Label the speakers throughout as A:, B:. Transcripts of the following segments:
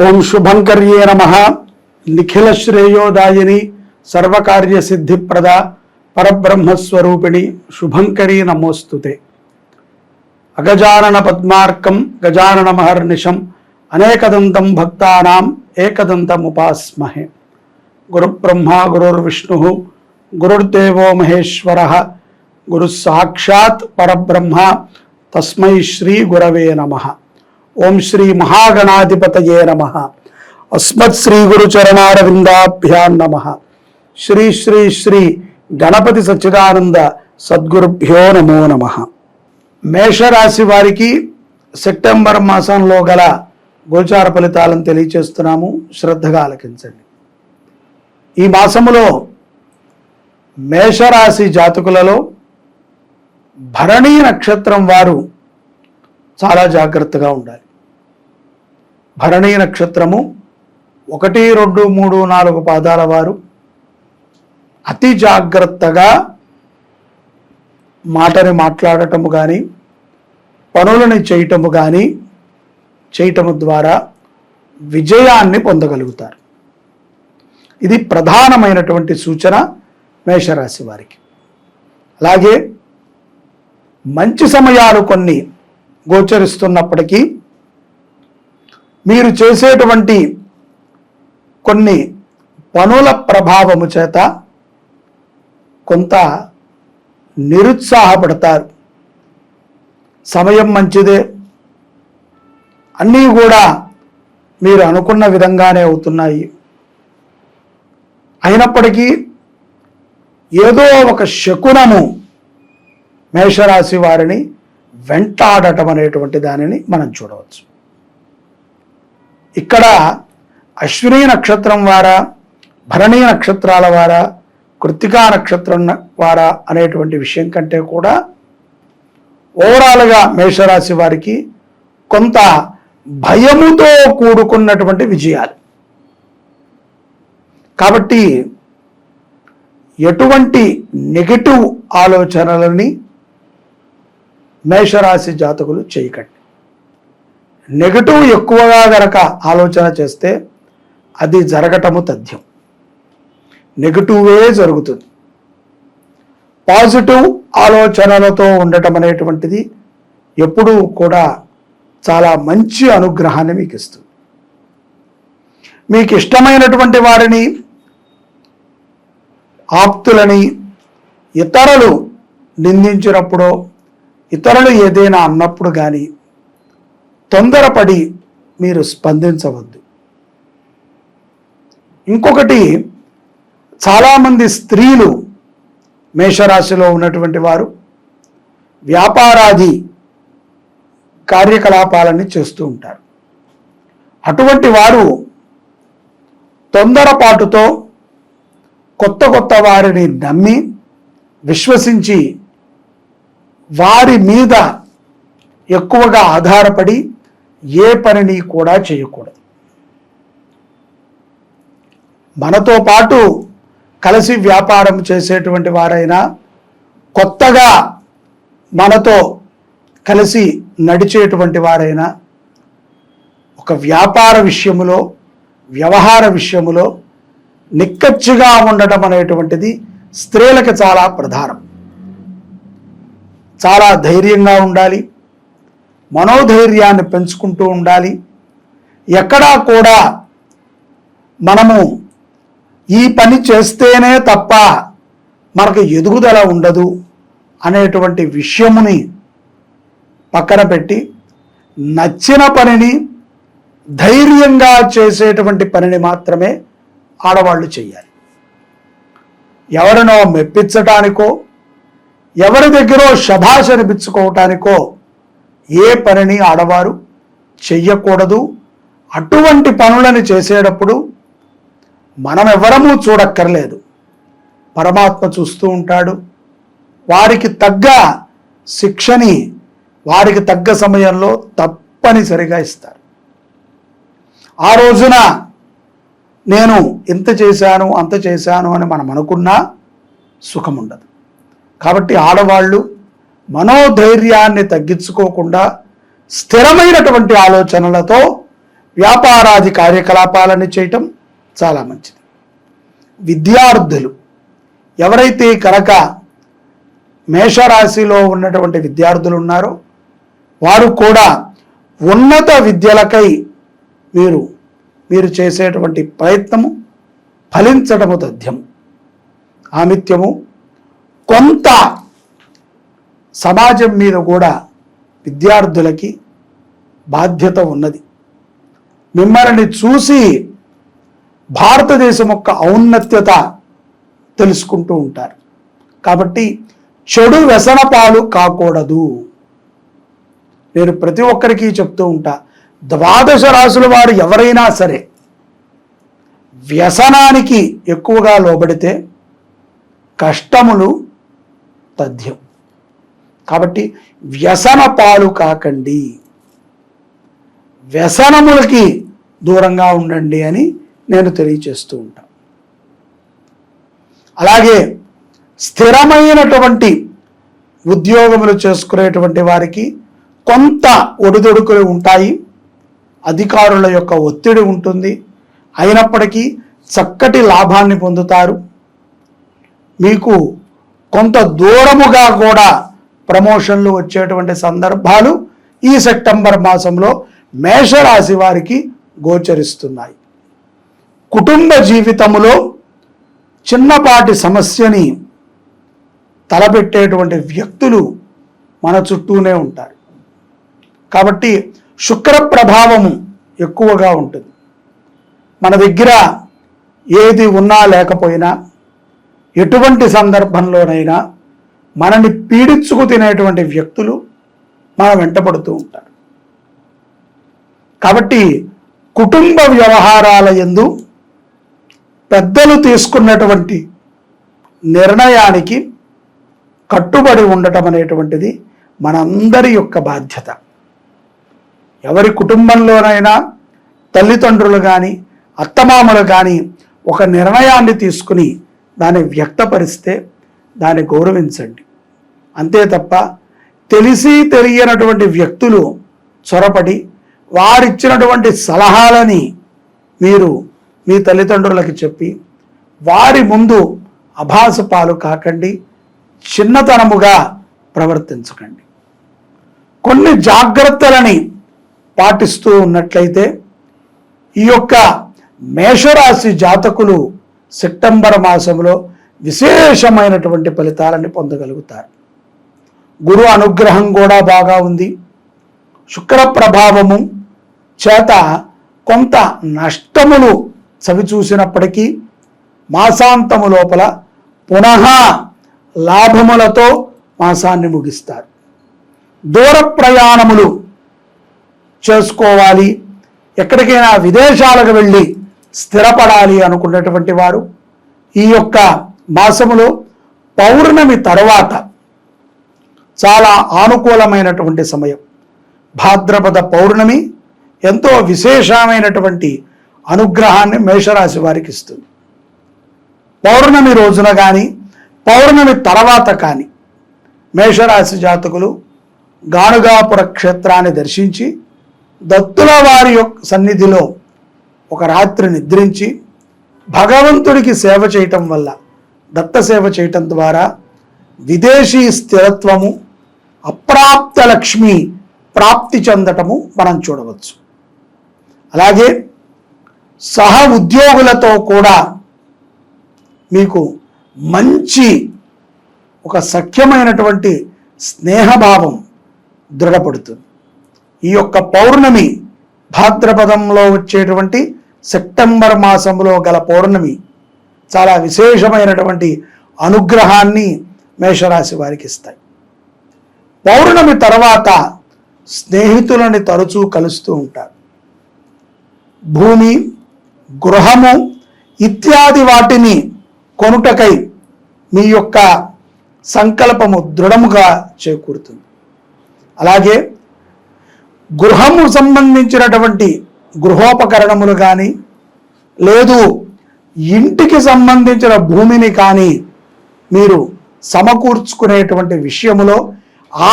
A: ఓం శుభంకర్యే నమః. నిఖిల శ్రేయోదాయిని సర్వకార్య సిద్ధిప్రద పరబ్రహ్మస్వరూపిణి శుభంకరీ నమోస్తుతే. అగజానన పద్మార్కం గజానన మహర్నిశం అనేకదంతం భక్తానాం ఏకదంతముపాస్మహే. గురుబ్రహ్మా గురుర్విష్ణుః గురుర్దేవో మహేశ్వరః గురుః సాక్షాత్ పరబ్రహ్మ తస్మై శ్రీ గురవే నమః. ఓం శ్రీ మహాగణాధిపతయే నమః. అస్మత్ శ్రీ గురు చరణారవిందాభ్యాం నమః. శ్రీ శ్రీ శ్రీ గణపతి సచ్చిదానంద సద్గురుభ్యో నమో నమః. మేషరాశి వారికి సెప్టెంబర్ మాసంలో గల గోచార ఫలితాలను తెలియచేస్తున్నాము, శ్రద్ధగా ఆలకించండి. ఈ మాసములో మేషరాశి జాతకులలో భరణీ నక్షత్రం వారు చాలా జాగ్రత్తగా ఉండాలి. భరణీ నక్షత్రము 1, 2, 3, 4 పాదాల వారు అతి జాగ్రత్తగా మాటని మాట్లాడటము కానీ పనులని చేయటము ద్వారా విజయాన్ని పొందగలుగుతారు. ఇది ప్రధానమైనటువంటి సూచన మేషరాశి వారికి. అలాగే మంచి సమయాలు కొన్ని గోచరిస్తున్నప్పటికీ మీరు చేసేటువంటి కొన్ని పనుల ప్రభావము చేత కొంత నిరుత్సాహపడతారు. సమయం మంచిదే, అన్నీ కూడా మీరు అనుకున్న విధంగానే అవుతున్నాయి, అయినప్పటికీ ఏదో ఒక శకునము మేషరాశి వారిని వెంటాడటం అనేటువంటి దానిని మనం చూడవచ్చు. ఇక్కడ అశ్విని నక్షత్రం వారా, భరణీ నక్షత్రాల వారా, కృత్తికా నక్షత్రం వారా అనేటువంటి విషయం కంటే కూడా ఓవరాల్గా మేషరాశి వారికి కొంత భయముతో కూడుకున్నటువంటి విజయాలు. కాబట్టి ఎటువంటి నెగటివ్ ఆలోచనలని మేషరాశి జాతకులు చేయకండి. నెగటివ్ ఎక్కువగా గనక ఆలోచన చేస్తే అది జరగటము తథ్యం, నెగటివే జరుగుతుంది. పాజిటివ్ ఆలోచనలతో ఉండటం అనేటువంటిది ఎప్పుడూ కూడా చాలా మంచి అనుగ్రహాన్ని మీకు ఇస్తుంది. మీకు ఇష్టమైనటువంటి వారిని, ఆప్తులని ఇతరులు నిందించినప్పుడో ఇతరులు ఏదైనా అన్నప్పుడు కానీ తొందరపడి మీరు స్పందించవద్దు. ఇంకొకటి, చాలామంది స్త్రీలు మేషరాశిలో ఉన్నటువంటి వారు వ్యాపారాది కార్యకలాపాలని చేస్తూ ఉంటారు. అటువంటి వారు తొందరపాటుతో కొత్త వారిని నమ్మి విశ్వసించి వారి మీద ఎక్కువగా ఆధారపడి ఏ పనిని కూడా చేయకూడదు. మనతో పాటు కలిసి వ్యాపారం చేసేటువంటి వారైనా, కొత్తగా మనతో కలిసి నడిచేటువంటి వారైనా ఒక వ్యాపార విషయములో, వ్యవహార విషయములో నిక్కచ్చిగా ఉండటం అనేటువంటిది స్త్రీలకు చాలా ప్రధానం. చాలా ధైర్యంగా ఉండాలి, మనోధైర్యాన్ని పెంచుకుంటూ ఉండాలి. ఎక్కడా కూడా మనము ఈ పని చేస్తేనే తప్ప మనకు ఎదుగుదల ఉండదు అనేటువంటి విషయముని పక్కన పెట్టి నచ్చిన పనిని, ధైర్యంగా చేసేటువంటి పనిని మాత్రమే ఆడవాళ్ళు చేయాలి. ఎవరినో మెప్పించటానికో, ఎవరి దగ్గర శభాష అనిపించుకోవటానికో ఏ పనిని ఆడవారు చెయ్యకూడదు. అటువంటి పనులను చేసేటప్పుడు మనం ఎవరమూ చూడక్కర్లేదు, పరమాత్మ చూస్తూ ఉంటాడు. వారికి తగ్గ శిక్షని వారికి తగ్గ సమయంలో తప్పనిసరిగా ఇస్తారు. ఆ రోజున నేను ఇంత చేశాను అంత చేశాను అని మనం అనుకున్నా సుఖం ఉండదు. కాబట్టి ఆడవాళ్ళు మనోధైర్యాన్ని తగ్గించుకోకుండా స్థిరమైనటువంటి ఆలోచనలతో వ్యాపారాది కార్యకలాపాలను చేయటం చాలా మంచిది. విద్యార్థులు ఎవరైతే కనుక మేషరాశిలో ఉన్నటువంటి విద్యార్థులు ఉన్నారో వారు కూడా ఉన్నత విద్యలకై మీరు చేసేటువంటి ప్రయత్నము ఫలించడము తథ్యము. ఆమిత్యము కొంత సమాజం మీద కూడా విద్యార్థులకి బాధ్యత ఉన్నది. మిమ్మల్ని చూసి భారతదేశం యొక్క ఔన్నత్యత తెలుసుకుంటూ ఉంటారు. కాబట్టి చెడు వ్యసన పాలు కాకూడదు. నేను ప్రతి ఒక్కరికి చెప్తూ ఉంటా, ద్వాదశ రాశుల వారు ఎవరైనా సరే వ్యసనానికి ఎక్కువగా లోబడితే కష్టములు తథ్యం. కాబట్టి వ్యసన పాలు కాకండి, వ్యసనములకి దూరంగా ఉండండి అని నేను తెలియచేస్తూ ఉంటాను. అలాగే స్థిరమైనటువంటి ఉద్యోగములు చేసుకునేటువంటి వారికి కొంత ఒడిదొడుకులు ఉంటాయి, అధికారుల యొక్క ఒత్తిడి ఉంటుంది. అయినప్పటికీ చక్కటి లాభాన్ని పొందుతారు. మీకు కొంత దూరముగా కూడా ప్రమోషన్లు వచ్చేటువంటి సందర్భాలు ఈ సెప్టెంబర్ మాసంలో మేషరాశి వారికి గోచరిస్తున్నాయి. కుటుంబ జీవితములో చిన్నపాటి సమస్యని తలపెట్టేటువంటి వ్యక్తులు మన చుట్టూనే ఉంటారు. కాబట్టి శుక్ర ప్రభావము ఎక్కువగా ఉంటుంది. మన దగ్గర ఏది ఉన్నా లేకపోయినా ఎటువంటి సందర్భంలోనైనా మనని పీడించుకు తినేటువంటి వ్యక్తులు మన వెంటపడుతూ ఉంటారు. కాబట్టి కుటుంబ వ్యవహారాల యందు పెద్దలు తీసుకున్నటువంటి నిర్ణయానికి కట్టుబడి ఉండటం అనేటువంటిది మనందరి యొక్క బాధ్యత. ఎవరి కుటుంబంలోనైనా తల్లిదండ్రులు కానీ అత్తమామలు కానీ ఒక నిర్ణయాన్ని తీసుకుని దాన్ని వ్యక్తపరిస్తే దాన్ని గౌరవించండి. అంతే తప్ప తెలిసి తెలియనటువంటి వ్యక్తులు చొరపడి వారిచ్చినటువంటి సలహాలని మీరు మీ తల్లిదండ్రులకి చెప్పి వారి ముందు అభాస పాలు కాకండి, చిన్నతనముగా ప్రవర్తించకండి. కొన్ని జాగ్రత్తలని పాటిస్తూ ఉన్నట్లయితే ఈ యొక్క మేషరాశి జాతకులు సెప్టెంబర్ మాసంలో విశేషమైనటువంటి ఫలితాలని పొందగలుగుతారు. గురు అనుగ్రహం కూడా బాగా ఉంది. శుక్ర ప్రభావము చేత కొంత నష్టములు చవిచూసినప్పటికీ మాసాంతము లోపల పునః లాభములతో మాసాన్ని ముగిస్తారు. దూర ప్రయాణములు చేసుకోవాలి, ఎక్కడికైనా విదేశాలకు వెళ్ళి స్థిరపడాలి అనుకున్నటువంటి వారు ఈ యొక్క మాసములో పౌర్ణమి తర్వాత చాలా ఆనుకూలమైనటువంటి సమయం. భాద్రపద పౌర్ణమి ఎంతో విశేషమైనటువంటి అనుగ్రహాన్ని మేషరాశి వారికి ఇస్తుంది. పౌర్ణమి రోజున కానీ పౌర్ణమి తర్వాత కానీ మేషరాశి జాతకులు గానుగాపుర క్షేత్రాన్ని దర్శించి దత్తుల వారి యొక్క సన్నిధిలో ఒక రాత్రి నిద్రించి భగవంతుడికి సేవ చేయటం వల్ల, దత్త సేవ చేయటం ద్వారా విదేశీ స్థిరత్వము, అప్రాప్త లక్ష్మి ప్రాప్తి చెందటము మనం చూడవచ్చు. అలాగే సహ ఉద్యోగులతో కూడా మీకు మంచి ఒక సఖ్యమైనటువంటి స్నేహభావం దృఢపడుతుంది. ఈ యొక్క పౌర్ణమి భాద్రపదంలో వచ్చేటువంటి సెప్టెంబర్ మాసంలో గల పౌర్ణమి చాలా విశేషమైనటువంటి అనుగ్రహాన్ని మేషరాశి వారికి ఇస్తాయి. పౌర్ణమి తర్వాత స్నేహితులని తరచూ కలుస్తూ ఉంటారు. భూమి, గృహము ఇత్యాది వాటిని కొనుటకై మీ యొక్క సంకల్పము దృఢముగా చేకూరుతుంది. అలాగే గృహము సంబంధించినటువంటి గృహోపకరణములు కానీ లేదు ఇంటికి సంబంధించిన భూమిని కానీ మీరు సమకూర్చుకునేటువంటి విషయములో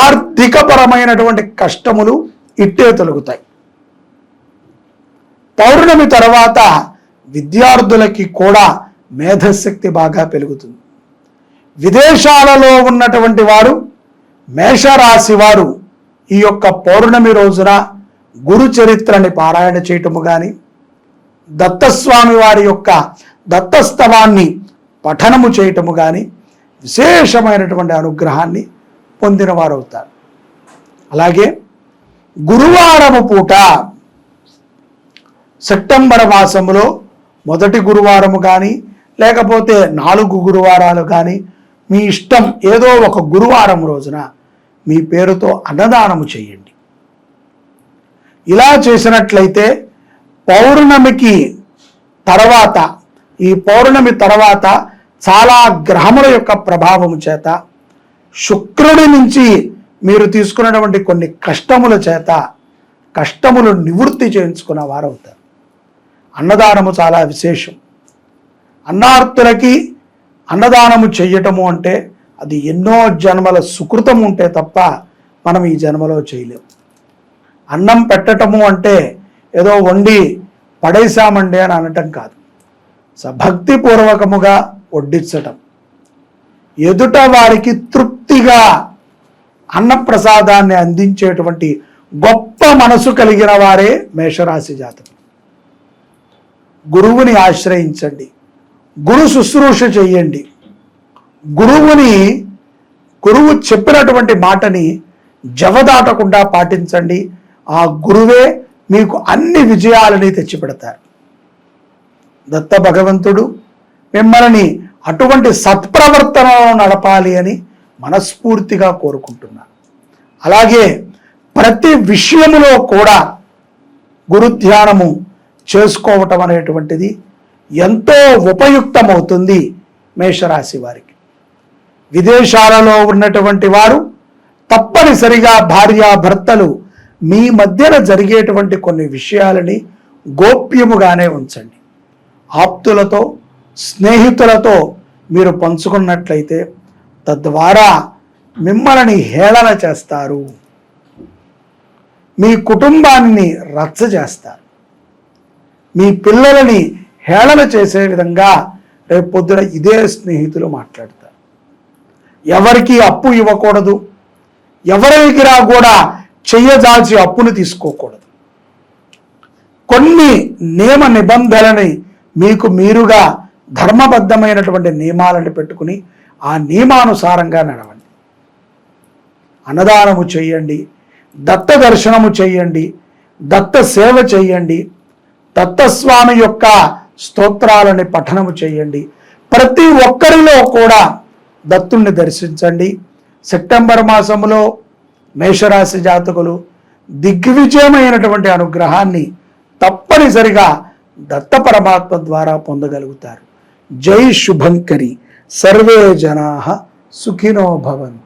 A: ఆర్థికపరమైనటువంటి కష్టములు ఇట్టే తొలగుతాయి. పౌర్ణమి తర్వాత విద్యార్థులకి కూడా మేధశక్తి బాగా పెరుగుతుంది. విదేశాలలో ఉన్నటువంటి వారు, మేషరాశి వారు ఈ యొక్క పౌర్ణమి రోజున గురు చరిత్రని పారాయణ చేయటము కానీ, దత్తస్వామి వారి యొక్క దత్తస్తవాన్ని పఠనము చేయటము కానీ విశేషమైనటువంటి అనుగ్రహాన్ని పొందిన వారు అవుతారు. అలాగే గురువారము పూట, సెప్టెంబర్ మాసములో మొదటి గురువారము కానీ లేకపోతే 4 గురువారాలు కానీ మీ ఇష్టం, ఏదో ఒక గురువారం రోజున మీ పేరుతో అన్నదానము చేయండి. ఇలా చేసినట్లయితే పౌర్ణమికి తర్వాత, ఈ పౌర్ణమి తర్వాత చాలా గ్రహముల యొక్క ప్రభావము చేత, శుక్రుడి నుంచి మీరు తీసుకున్నటువంటి కొన్ని కష్టముల చేత కష్టములు నివృత్తి చేయించుకున్న వారు అవుతారు. అన్నదానము చాలా విశేషం. అన్నార్తులకి అన్నదానము చెయ్యటము అంటే అది ఎన్నో జన్మల సుకృతం ఉంటే తప్ప మనం ఈ జన్మలో చేయలేము. అన్నం పెట్టటము అంటే ఏదో వండి పడేశామండి అని అనటం కాదు. భక్తిపూర్వకముగా వడ్డించటం, ఎదుట వారికి తృప్తిగా అన్నప్రసాదాన్ని అందించేటువంటి గొప్ప మనసు కలిగిన వారే మేషరాశి జాతకులు. గురువుని ఆశ్రయించండి, గురు శుశ్రూష చెయ్యండి. గురువు చెప్పినటువంటి మాటని జవదాటకుండా పాటించండి. ఆ గురువే మీకు అన్ని విజయాలని తెచ్చిపెడతారు. దత్త భగవంతుడు మిమ్మల్ని అటువంటి సత్ప్రవర్తనలో నడపాలి అని మనస్ఫూర్తిగా కోరుకుంటున్నాను. అలాగే ప్రతి విషయములో కూడా గురు ధ్యానము చేసుకోవటం అనేటువంటిది ఎంతో ఉపయుక్తమవుతుంది మేషరాశి వారికి. విదేశాలలో ఉన్నటువంటి వారు తప్పనిసరిగా భార్యాభర్తలు మీ మధ్యన జరిగేటువంటి కొన్ని విషయాలని గోప్యముగానే ఉంచండి. ఆప్తులతో, స్నేహితులతో మీరు పంచుకున్నట్లయితే తద్వారా మిమ్మల్ని హేళన చేస్తారు, మీ కుటుంబాన్ని రచ్చ చేస్తారు, మీ పిల్లలని హేళన చేసే విధంగా రేపు పొద్దున ఇదే స్నేహితులు మాట్లాడతారు. ఎవరికి అప్పు ఇవ్వకూడదు, ఎవరి దగ్గర కూడా చెయ్యజాల్చి అప్పును తీసుకోకూడదు. కొన్ని నియమ నిబంధనలని మీకు మీరుగా ధర్మబద్ధమైనటువంటి నియమాలను పెట్టుకుని ఆ నియమానుసారంగా నడవండి. అన్నదానము చేయండి, దత్త దర్శనము చేయండి, దత్త సేవ చేయండి, దత్తస్వామి యొక్క స్తోత్రాలని పఠనము చేయండి. ప్రతి ఒక్కరిలో కూడా దత్తుణ్ణి దర్శించండి. సెప్టెంబర్ మాసములో మేషరాశి జాతకులు దిగ్విజయమైనటువంటి అనుగ్రహాన్ని తప్పనిసరిగా దత్త పరమాత్మ ద్వారా పొందగలుగుతారు. జై శుభంకరి. సర్వే జనాః సుఖినో భవంతు.